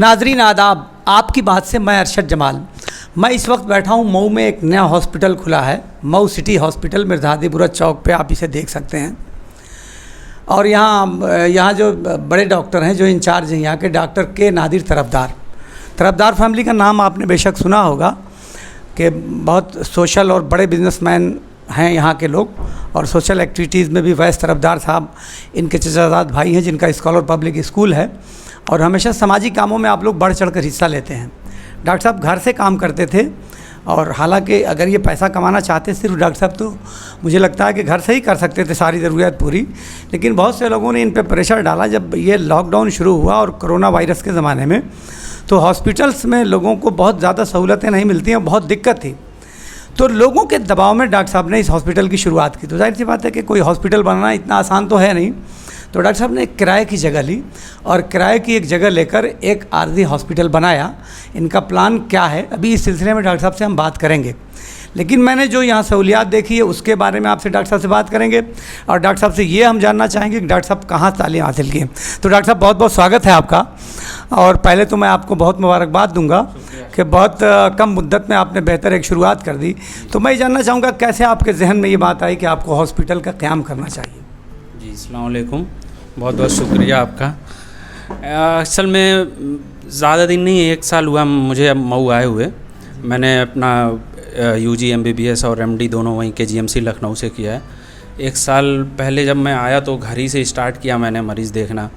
नाजरीन आदाब, आपकी बात से मैं अरशद जमाल। मैं इस वक्त बैठा हूँ मऊ में। एक नया हॉस्पिटल खुला है, मऊ सिटी हॉस्पिटल, मिर्ज़ापुरा चौक पे आप इसे देख सकते हैं। और यहाँ जो बड़े डॉक्टर हैं, जो इंचार्ज हैं यहाँ के, डॉक्टर के नादिर तरफदार फैमिली का नाम आपने बेशक सुना होगा कि बहुत सोशल और बड़े बिजनेसमैन हैं यहाँ के लोग, और सोशल एक्टिविटीज़ में भी वैस तरफदार साहब इनके चचाजाद भाई हैं, जिनका स्कॉलर पब्लिक स्कूल है, और हमेशा सामाजिक कामों में आप लोग बढ़ चढ़ कर हिस्सा लेते हैं। डॉक्टर साहब घर से काम करते थे, और हालांकि अगर ये पैसा कमाना चाहते सिर्फ डॉक्टर साहब, तो मुझे लगता है कि घर से ही कर सकते थे सारी ज़रूरियात पूरी, लेकिन बहुत से लोगों ने इन पे प्रेशर डाला। जब ये लॉकडाउन शुरू हुआ और कोरोना वायरस के ज़माने में, तो हॉस्पिटल्स में लोगों को बहुत ज़्यादा सहूलतें नहीं मिलती हैं, बहुत दिक्कत थी। तो लोगों के दबाव में डॉक्टर साहब ने इस हॉस्पिटल की शुरुआत की। तो जाहिर सी बात है कि कोई हॉस्पिटल बनाना इतना आसान तो है नहीं। तो डॉक्टर साहब ने एक किराए की जगह ली, और किराए की एक जगह लेकर एक आर्जी हॉस्पिटल बनाया। इनका प्लान क्या है, अभी इस सिलसिले में डॉक्टर साहब से हम बात करेंगे, लेकिन मैंने जो यहाँ सहूलियात देखी है उसके बारे में आपसे डॉक्टर साहब से बात करेंगे। और डॉक्टर साहब से ये हम जानना चाहेंगे कि डॉक्टर साहब कहाँ तालीम हासिल की है। तो डॉक्टर साहब बहुत बहुत स्वागत है आपका, और पहले तो मैं आपको बहुत मुबारकबाद दूंगा कि बहुत कम मुद्दत में आपने बेहतर एक शुरुआत कर दी। तो मैं ये जानना चाहूँगा कैसे आपके जहन में ये बात आई कि आपको हॉस्पिटल का क़याम करना चाहिए। जी, अस्सलाम वालेकुम, बहुत बहुत शुक्रिया आपका। असल में ज़्यादा दिन नहीं, 1 साल हुआ मुझे अब मऊ आए हुए। मैंने अपना यूजी MBBS और MD दोनों वहीं KGMC लखनऊ से किया है। 1 साल पहले जब मैं आया तो घर ही से स्टार्ट किया मैंने मरीज़ देखना।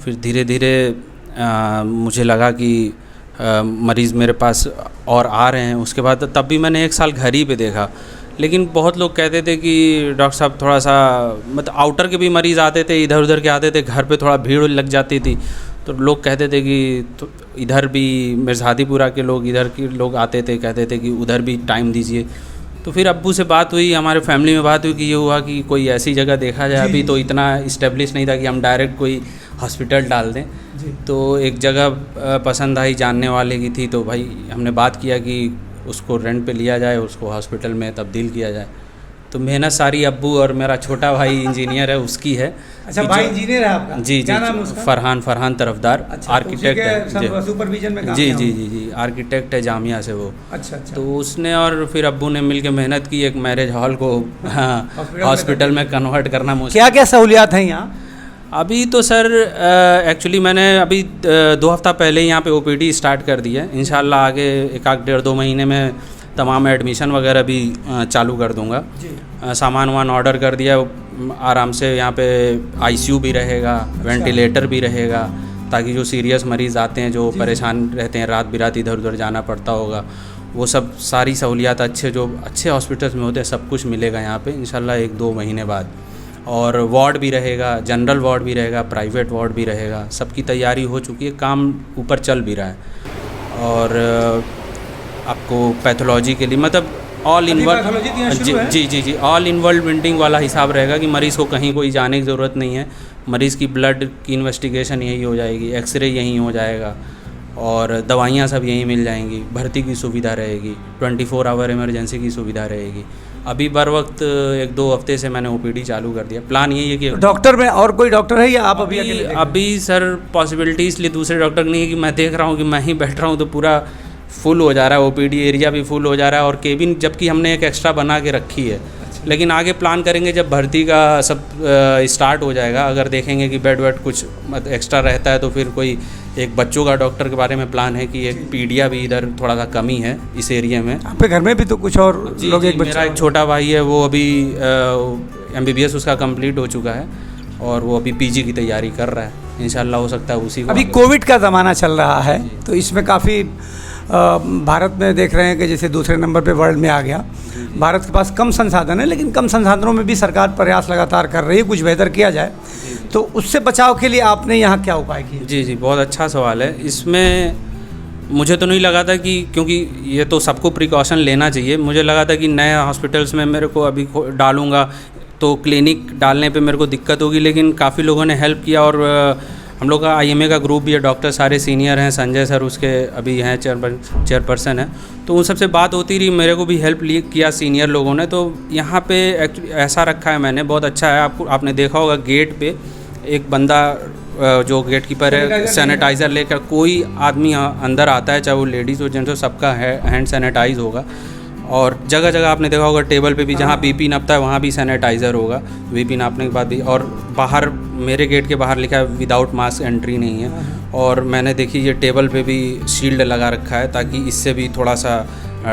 फिर धीरे धीरे मुझे लगा कि मरीज़ मेरे पास और आ रहे हैं। उसके बाद तब भी मैंने 1 साल घर ही पे देखा, लेकिन बहुत लोग कहते थे कि डॉक्टर साहब थोड़ा सा, मतलब आउटर के भी मरीज़ आते थे, इधर उधर के आते थे, घर पे थोड़ा भीड़ लग जाती थी, तो लोग कहते थे कि तो इधर भी मिर्ज़ापुरा के लोग, इधर के लोग आते थे, कहते थे कि उधर भी टाइम दीजिए। तो फिर अब्बू से बात हुई, हमारे फैमिली में बात हुई कि ये हुआ कि कोई ऐसी जगह देखा जाए। अभी तो इतना इस्टेब्लिश नहीं था कि हम डायरेक्ट कोई हॉस्पिटल डाल दें। तो एक जगह पसंद आई, जानने वाले की थी, तो भाई हमने बात किया कि उसको रेंट पे लिया जाए, उसको हॉस्पिटल में तब्दील किया जाए। तो मेहनत सारी अब्बू और मेरा छोटा भाई इंजीनियर है उसकी है। अच्छा, भाई इंजीनियर है आपका? जी जी, फरहान तरफदार, अच्छा, आर्किटेक्ट है, सुपरविजन में काम जी, आर्किटेक्ट है जामिया से वो। अच्छा। तो उसने और फिर अब्बू ने मिलकर मेहनत की, एक मैरिज हॉल को हॉस्पिटल में कन्वर्ट करना मुश्किल। क्या क्या सहूलियात हैं यहाँ? अभी तो सर एक्चुअली मैंने अभी 2 हफ्ता पहले ही यहाँ पे OPD स्टार्ट कर दी है। इंशाल्लाह आगे 1-1.5-2 महीने में तमाम एडमिशन वगैरह भी चालू कर दूँगा। सामान वामान ऑर्डर कर दिया, आराम से यहाँ पे ICU भी रहेगा, वेंटिलेटर भी रहेगा, ताकि जो सीरियस मरीज़ आते हैं, जो परेशान रहते हैं, रात बिरात इधर उधर जाना पड़ता होगा, वो सब सारी सहूलियात अच्छे हॉस्पिटल्स में होते हैं, सब कुछ मिलेगा यहाँ पे इंशाल्लाह 1-2 महीने बाद। और वार्ड भी रहेगा, जनरल वार्ड भी रहेगा, प्राइवेट वार्ड भी रहेगा, सबकी तैयारी हो चुकी है, काम ऊपर चल भी रहा है। और आपको पैथोलॉजी के लिए मतलब ऑल इनवॉल्व जी ऑल इन्वॉल्वमेंटिंग वाला हिसाब रहेगा कि मरीज़ को कहीं कोई जाने की ज़रूरत नहीं है। मरीज़ की ब्लड की इन्वेस्टिगेशन यही हो जाएगी, एक्सरे यहीं हो जाएगा, और दवाइयाँ सब यहीं मिल जाएंगी, भर्ती की सुविधा रहेगी, 24 आवर इमरजेंसी की सुविधा रहेगी। अभी बर वक्त 1-2 हफ्ते से मैंने OPD चालू कर दिया। प्लान यही है कि डॉक्टर में और कोई डॉक्टर है या आप अभी सर पॉसिबिलिटी इसलिए दूसरे डॉक्टर नहीं है कि मैं देख रहा हूँ कि मैं ही बैठ रहा हूँ तो पूरा फुल हो जा रहा है, OPD एरिया भी फुल हो जा रहा है, और केबिन जबकि हमने एक एक्स्ट्रा बना के रखी है। लेकिन आगे प्लान करेंगे जब भर्ती का सब स्टार्ट हो जाएगा, अगर देखेंगे कि बेड वेड कुछ एक्स्ट्रा रहता है, तो फिर कोई एक बच्चों का डॉक्टर के बारे में प्लान है कि एक पीडिया भी इधर थोड़ा सा कमी है इस एरिया में। आपके घर में भी तो कुछ और लोग? मेरा एक छोटा भाई है, वो अभी MBBS उसका कंप्लीट हो चुका है, और वो अभी PG की तैयारी कर रहा है। इंशाल्लाह हो सकता है उसी को। अभी कोविड का ज़माना चल रहा है, तो इसमें काफ़ी भारत में देख रहे हैं कि जैसे दूसरे नंबर पे वर्ल्ड में आ गया। भारत के पास कम संसाधन है, लेकिन कम संसाधनों में भी सरकार प्रयास लगातार कर रही है कुछ बेहतर किया जाए। तो उससे बचाव के लिए आपने यहाँ क्या उपाय किए? जी, बहुत अच्छा सवाल है। इसमें मुझे तो नहीं लगा था कि, क्योंकि ये तो सबको प्रिकॉशन लेना चाहिए, मुझे लगा था कि नए हॉस्पिटल्स में मेरे को अभी डालूँगा तो क्लिनिक डालने पे मेरे को दिक्कत होगी, लेकिन काफ़ी लोगों ने हेल्प किया। और हम लोग का IMA का ग्रुप भी है, डॉक्टर सारे सीनियर हैं, संजय सर उसके अभी हैं चेयरपर्सन हैं, तो उन सबसे बात होती रही, मेरे को भी हेल्प किया सीनियर लोगों ने। तो यहाँ पे ऐसा रखा है मैंने, बहुत अच्छा है। आपने देखा होगा गेट पे एक बंदा जो गेट कीपर है सैनिटाइज़र लेकर, कोई आदमी अंदर आता है चाहे वो लेडीज़ हो जेंट्स हो, सबका हैंड सैनिटाइज होगा। और जगह जगह आपने देखा होगा टेबल पे भी जहाँ बीपी नापता है वहाँ भी सैनिटाइज़र होगा, बीपी नापने के बाद भी। और बाहर मेरे गेट के बाहर लिखा है विदाउट मास्क एंट्री नहीं है। और मैंने देखी ये टेबल पे भी शील्ड लगा रखा है ताकि इससे भी थोड़ा सा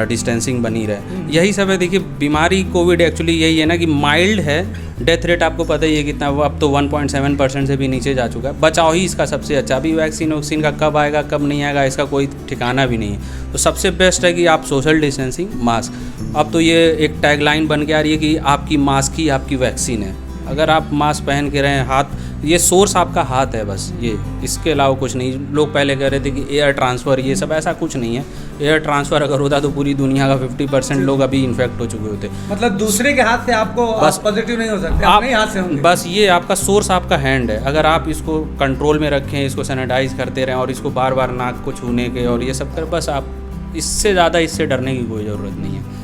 डिस्टेंसिंग बनी रहे। यही सब है। देखिए बीमारी कोविड एक्चुअली यही है ना कि माइल्ड है, डेथ रेट आपको पता ही है कितना, वो अब तो 1.7% से भी नीचे जा चुका है। बचाव ही इसका सबसे अच्छा। अभी वैक्सीन का कब आएगा कब नहीं आएगा इसका कोई ठिकाना भी नहीं है। तो सबसे बेस्ट है कि आप सोशल डिस्टेंसिंग, मास्क। अब तो ये एक टैगलाइन बन के आ रही है कि आपकी मास्क ही आपकी वैक्सीन है। अगर आप मास्क पहन के रहें, हाथ, ये सोर्स आपका हाथ है बस, ये, इसके अलावा कुछ नहीं। लोग पहले कह रहे थे कि एयर ट्रांसफ़र ये सब, ऐसा कुछ नहीं है। एयर ट्रांसफ़र अगर होता तो पूरी दुनिया का 50% लोग अभी इन्फेक्ट हो चुके होते। मतलब दूसरे के हाथ से आपको बस पॉजिटिव नहीं हो सकते, आप अपने ही हाथ से होंगे। बस ये आपका सोर्स आपका हैंड है। अगर आप इसको कंट्रोल में रखें, इसको सैनिटाइज करते रहें और इसको बार बार नाक को छूने के और ये सब कर, बस आप इससे ज़्यादा इससे डरने की कोई ज़रूरत नहीं है।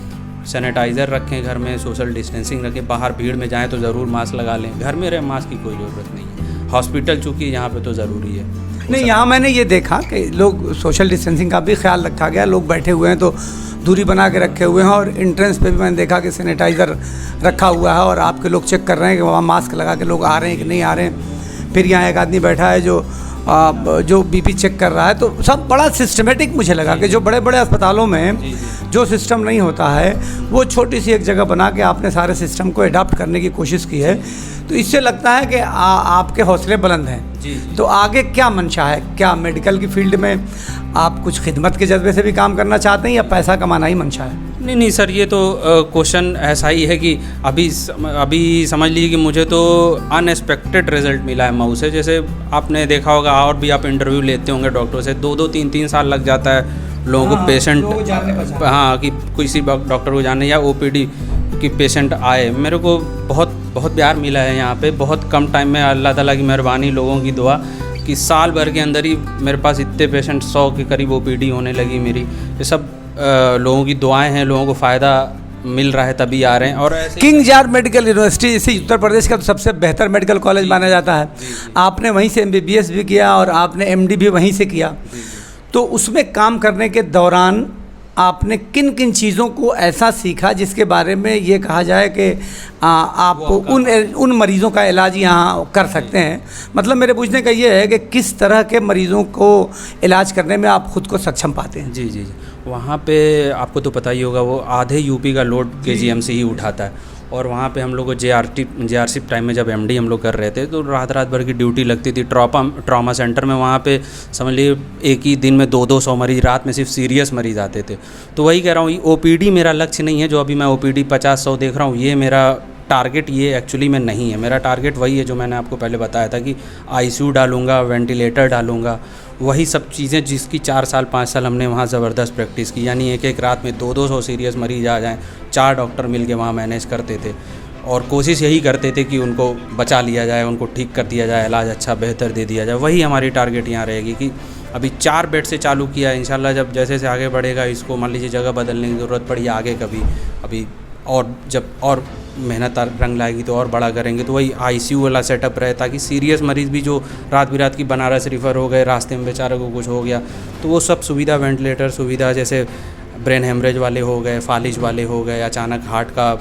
सैनिटाइज़र रखें घर में, सोशल डिस्टेंसिंग रखें, बाहर भीड़ में जाएं तो ज़रूर मास्क लगा लें, घर में रहें मास्क की कोई ज़रूरत नहीं है। हॉस्पिटल चूँकि यहाँ पे तो ज़रूरी है। नहीं, यहाँ मैंने ये देखा कि लोग सोशल डिस्टेंसिंग का भी ख्याल रखा गया, लोग बैठे हुए हैं तो दूरी बना के रखे हुए हैं। और एंट्रेंस पे भी मैंने देखा कि सैनिटाइज़र रखा हुआ है और आपके लोग चेक कर रहे हैं कि वहाँ मास्क लगा के लोग आ रहे हैं कि नहीं आ रहे हैं। फिर यहाँ एक आदमी बैठा है जो बीपी चेक कर रहा है। तो सब बड़ा सिस्टमेटिक मुझे लगा कि जो बड़े बड़े अस्पतालों में जो सिस्टम नहीं होता है वो छोटी सी एक जगह बना के आपने सारे सिस्टम को अडॉप्ट करने की कोशिश की है। तो इससे लगता है कि आपके हौसले बुलंद हैं। तो आगे क्या मंशा है? क्या मेडिकल की फील्ड में आप कुछ खिदमत के जज्बे से भी काम करना चाहते हैं या पैसा कमाना ही मंशा है? नहीं सर, ये तो क्वेश्चन ऐसा ही है कि अभी समझ लीजिए कि मुझे तो अनएक्सपेक्टेड रिजल्ट मिला है मऊ से। जैसे आपने देखा होगा और भी आप इंटरव्यू लेते होंगे डॉक्टर से, 2-2, 3-3 साल लग जाता है लोगों को पेशेंट, हाँ, कि किसी डॉक्टर को जानने या OPD कि पेशेंट आए। मेरे को बहुत बहुत प्यार मिला है यहाँ पे, बहुत कम टाइम में। अल्लाह ताला की मेहरबानी, लोगों की दुआ कि साल भर के अंदर ही मेरे पास इतने पेशेंट 100 के करीब OPD होने लगी मेरी। ये सब लोगों की दुआएं हैं, लोगों को फ़ायदा मिल रहा है तभी आ रहे हैं। और किंग जार्ज मेडिकल यूनिवर्सिटी इसी उत्तर प्रदेश का तो सबसे बेहतर मेडिकल कॉलेज माना जाता है। आपने वहीं से MBBS भी किया और आपने MD भी वहीं से किया। तो उसमें काम करने के दौरान आपने किन किन चीज़ों को ऐसा सीखा जिसके बारे में ये कहा जाए कि आप उन मरीज़ों का इलाज यहाँ कर सकते हैं? मतलब मेरे पूछने का ये है कि किस तरह के मरीज़ों को इलाज करने में आप खुद को सक्षम पाते हैं? जी, वहाँ पे आपको तो पता ही होगा, वो आधे UP का लोड KGMC ही उठाता है। और वहाँ पे हम लोग को JRC टाइम में जब MD हम लोग कर रहे थे तो रात भर की ड्यूटी लगती थी ट्रॉमा सेंटर में। वहाँ पे समझ लीजिए एक ही दिन में 200-200 मरीज़, रात में सिर्फ सीरियस मरीज़ आते थे। तो वही कह रहा हूँ, OPD मेरा लक्ष्य नहीं है। जो अभी मैं OPD 50-100 देख रहा हूँ, ये मेरा टारगेट ये एक्चुअली में नहीं है। मेरा टारगेट वही है जो मैंने आपको पहले बताया था कि ICU डालूँगा, वेंटिलेटर डालूँगा, वही सब चीज़ें जिसकी 4 साल 5 साल हमने वहाँ ज़बरदस्त प्रैक्टिस की। यानी एक रात में 200-200 सीरियस मरीज आ जाएं, 4 डॉक्टर मिल के वहाँ मैनेज करते थे और कोशिश यही करते थे कि उनको बचा लिया जाए, उनको ठीक कर दिया जाए, इलाज अच्छा बेहतर दे दिया जाए। वही हमारी टारगेट यहाँ रहेगी कि अभी 4 बेड से चालू किया, इंशाल्लाह जब जैसे आगे बढ़ेगा, इसको मान लीजिए जगह बदलने की ज़रूरत पड़ी आगे कभी, अभी और जब और मेहनत रंग लाएगी तो और बड़ा करेंगे। तो वही ICU वाला सेटअप रहे ताकि सीरियस मरीज़ भी जो रात बिरात की बनारस रिफ़र हो गए, रास्ते में बेचारे को कुछ हो गया, तो वो सब सुविधा, वेंटिलेटर सुविधा, जैसे ब्रेन हेमरेज वाले हो गए, फालिज वाले हो गए, अचानक हार्ट का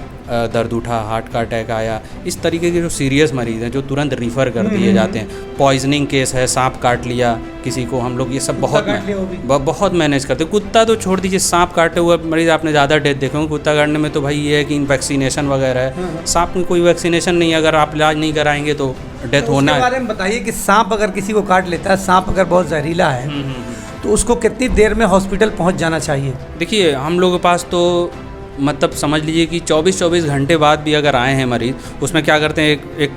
दर्द उठा, हार्ट का अटैक आया, इस तरीके के जो सीरियस मरीज़ हैं जो तुरंत रिफ़र कर दिए जाते हैं। पॉइजनिंग केस है, सांप काट लिया किसी को, हम लोग ये सब बहुत मैनेज करते हैं। कुत्ता तो छोड़ दीजिए, सांप काटे हुए मरीज़ आपने ज़्यादा डेथ देखे होंगे। कुत्ता काटने में तो भाई ये है कि वैक्सीनेशन वगैरह है, सांप में कोई वैक्सीनेशन नहीं है। अगर आप इलाज नहीं कराएंगे तो डेथ होना है। बारे में बताइए कि सांप अगर किसी को काट लेता है, सांप अगर बहुत जहरीला है तो उसको कितनी देर में हॉस्पिटल पहुंच जाना चाहिए? देखिए हम लोगों के पास तो मतलब समझ लीजिए कि 24 घंटे बाद भी अगर आए हैं मरीज़, उसमें क्या करते हैं, एक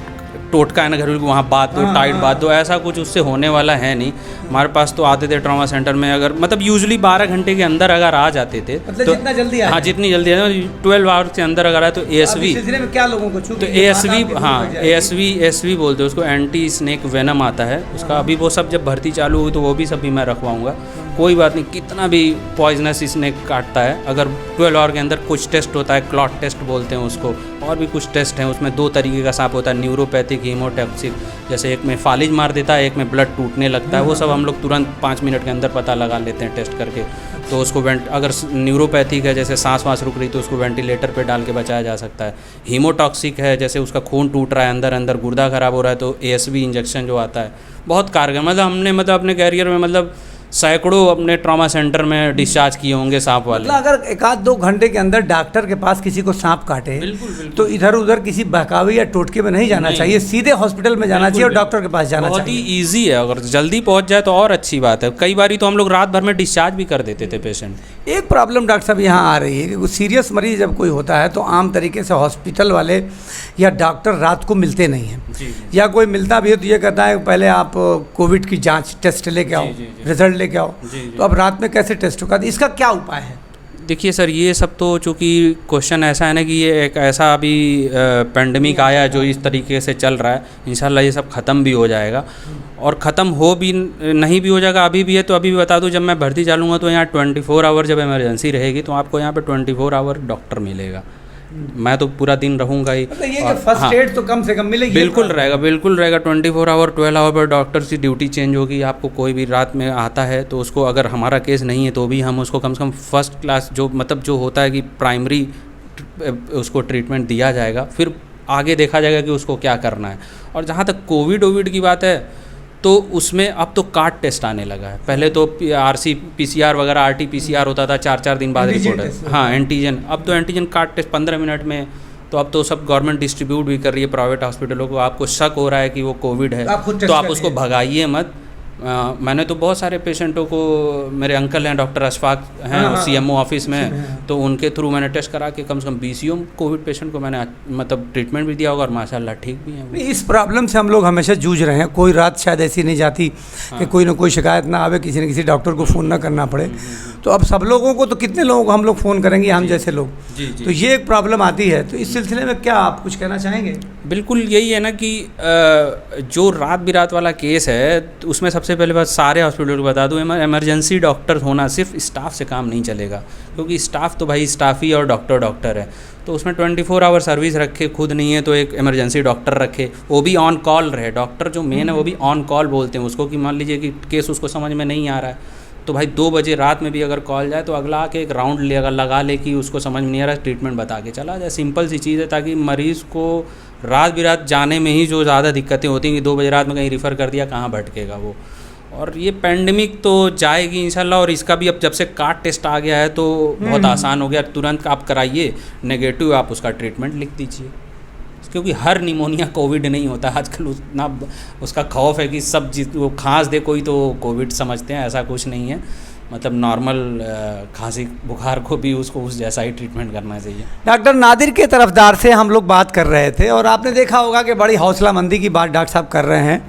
टोटका है ना घरेलू, वहाँ बात दो, टाइट बात दो, ऐसा कुछ उससे होने वाला है नहीं। हमारे पास तो आते थे ट्रॉमा सेंटर में, अगर मतलब यूजुअली 12 घंटे के अंदर अगर आ जाते थे, मतलब तो जितना जल्दी आए, हाँ जितनी जल्दी आए, 12 आवर्स के अंदर अगर आए तो ASV, क्या लोगों को तो ASV, हाँ ASV बोलते हैं उसको, एंटी स्नेक वेनम आता है उसका। अभी वो सब जब भर्ती चालू हुई तो वो भी सब भी मैं रखवाऊँगा। कोई बात नहीं, कितना भी पॉइजनस स्नेक काटता है, अगर 12 आवर के अंदर कुछ टेस्ट होता है, क्लॉट टेस्ट बोलते हैं उसको, और भी कुछ टेस्ट हैं, उसमें 2 तरीके का सांप होता है, न्यूरोपैथिक, हीमोटॉक्सिक। जैसे एक में फालिज मार देता है, एक में ब्लड टूटने लगता है, वो सब हम लोग तुरंत 5 मिनट के अंदर पता लगा लेते हैं टेस्ट करके। तो उसको अगर न्यूरोपैथिक है, जैसे सांस वाँस रुक रही, तो उसको वेंटिलेटर पे डाल के बचाया जा सकता है। हीमोटॉक्सिक है, जैसे उसका खून टूट रहा है अंदर अंदर, गुर्दा खराब हो रहा है, तो ASV इंजेक्शन जो आता है बहुत कारगर। मतलब हमने अपने कैरियर में सैकड़ों अपने ट्रॉमा सेंटर में डिस्चार्ज किए होंगे सांप वाले। मतलब अगर 1-2 घंटे के अंदर डॉक्टर के पास किसी को सांप काटे, बिल्कुल। तो इधर उधर किसी बहकावे या टोटके में नहीं जाना चाहिए, सीधे हॉस्पिटल में जाना चाहिए और डॉक्टर के पास जाना चाहिए। बहुत ही ईजी है, अगर जल्दी पहुंच जाए तो और अच्छी बात है। कई बार तो हम लोग रात भर में डिस्चार्ज भी कर देते थे पेशेंट। एक प्रॉब्लम डॉक्टर साहब यहाँ आ रही है कि सीरियस मरीज जब कोई होता है तो आम तरीके से हॉस्पिटल वाले या डॉक्टर रात को मिलते नहीं हैं, या कोई मिलता भी है तो ये कहता है पहले आप कोविड की जांच टेस्ट लेके आओ, रिजल्ट लेके आओ। तो अब रात में कैसे टेस्ट होगा, इसका क्या उपाय है? देखिए सर, ये सब तो चूँकि क्वेश्चन ऐसा है ना कि ये एक ऐसा अभी पेंडेमिक आया जो इस तरीके से चल रहा है, इंशाल्लाह ये सब ख़त्म भी हो जाएगा, और ख़त्म हो भी नहीं भी हो जाएगा, अभी भी है। तो अभी भी बता दूं, जब मैं भर्ती चालूँगा तो यहाँ 24 आवर जब इमरजेंसी रहेगी तो आपको यहाँ पे 24 आवर डॉक्टर मिलेगा। मैं तो पूरा दिन रहूँगा ही। मतलब ये फर्स्ट एड तो कम से कम मिलेगी? बिल्कुल रहेगा, बिल्कुल रहेगा। 24 आवर 12 आवर पर डॉक्टर की ड्यूटी चेंज होगी। आपको कोई भी रात में आता है तो उसको, अगर हमारा केस नहीं है तो भी हम उसको कम से कम फर्स्ट क्लास जो होता है कि प्राइमरी उसको ट्रीटमेंट दिया जाएगा, फिर आगे देखा जाएगा कि उसको क्या करना है। और जहाँ तक कोविड की बात है तो उसमें अब तो कार्ड टेस्ट आने लगा है। पहले तो RC PCR वगैरह RT-PCR होता था, 4-4 दिन बाद रिपोर्ट। हाँ, एंटीजन। अब तो एंटीजन कार्ड टेस्ट 15 मिनट में। तो अब तो सब गवर्नमेंट डिस्ट्रीब्यूट भी कर रही है प्राइवेट हॉस्पिटलों को। आपको शक हो रहा है कि वो कोविड है तो आप उसको भगाइए मत। मैंने तो बहुत सारे पेशेंटों को, मेरे अंकल हैं डॉक्टर अशफाक हैं CMO ऑफिस में, तो उनके थ्रू मैंने टेस्ट करा के कम से कम 20 कोविड पेशेंट को मैंने ट्रीटमेंट भी दिया होगा, और माशाल्लाह ठीक भी हैं। इस प्रॉब्लम से हम लोग हमेशा जूझ रहे हैं। कोई रात शायद ऐसी नहीं जाती कि कोई ना कोई शिकायत ना आवे, किसी न किसी डॉक्टर को फ़ोन ना करना पड़े। तो अब सब लोगों को, तो कितने लोगों को हम लोग फ़ोन करेंगे, हम जैसे लोग। तो ये एक प्रॉब्लम आती है। तो इस सिलसिले में क्या आप कुछ कहना चाहेंगे? बिल्कुल यही है ना कि जो रात बिरात वाला केस है उसमें सबसे पहले बात सारे हॉस्पिटल को बता दूँ, इमरजेंसी डॉक्टर होना, सिर्फ स्टाफ से काम नहीं चलेगा, क्योंकि स्टाफ तो भाई स्टाफ ही और डॉक्टर है। तो उसमें 24 आवर सर्विस रखे, खुद नहीं है तो एक इमरजेंसी डॉक्टर रखे, वो भी ऑन कॉल रहे। डॉक्टर जो मेन है वो भी ऑन कॉल बोलते हैं उसको, कि मान लीजिए कि केस उसको समझ में नहीं आ रहा है तो भाई 2 बजे रात में भी अगर कॉल जाए तो अगला आके एक राउंड लगा ले कि उसको समझ में नहीं आ रहा है, ट्रीटमेंट बता के चला जाए। सिंपल सी चीज़ है, ताकि मरीज़ को रात बिरात जाने में ही जो ज़्यादा दिक्कतें होती हैं कि 2 बजे रात में कहीं रिफ़र कर दिया, कहाँ भटकेगा वो। और ये पेंडेमिक तो जाएगी इंशाल्लाह। और इसका भी अब जब से कार्ड टेस्ट आ गया है तो बहुत आसान हो गया, तुरंत आप कराइए, नेगेटिव आप उसका ट्रीटमेंट लिख दीजिए। क्योंकि हर निमोनिया कोविड नहीं होता आजकल, उतना उसका खौफ है कि सब वो खांस दे कोई तो कोविड समझते हैं, ऐसा कुछ नहीं है। मतलब नॉर्मल खांसी बुखार को भी उसको उस जैसा ही ट्रीटमेंट करना चाहिए। डॉक्टर नादिर के तरफदार से हम लोग बात कर रहे थे, और आपने देखा होगा कि बड़ी हौसलामंदी की बात डॉक्टर साहब कर रहे हैं,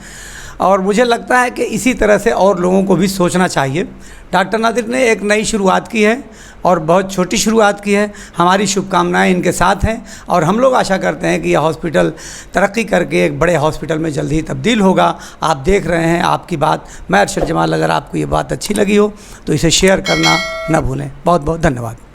और मुझे लगता है कि इसी तरह से और लोगों को भी सोचना चाहिए। डॉक्टर नादिर ने एक नई शुरुआत की है, और बहुत छोटी शुरुआत की है। हमारी शुभकामनाएं इनके साथ हैं, और हम लोग आशा करते हैं कि यह हॉस्पिटल तरक्की करके एक बड़े हॉस्पिटल में जल्द ही तब्दील होगा। आप देख रहे हैं आपकी बात, मैं अरशद जमाल। अगर आपको ये बात अच्छी लगी हो तो इसे शेयर करना न भूलें। बहुत बहुत धन्यवाद।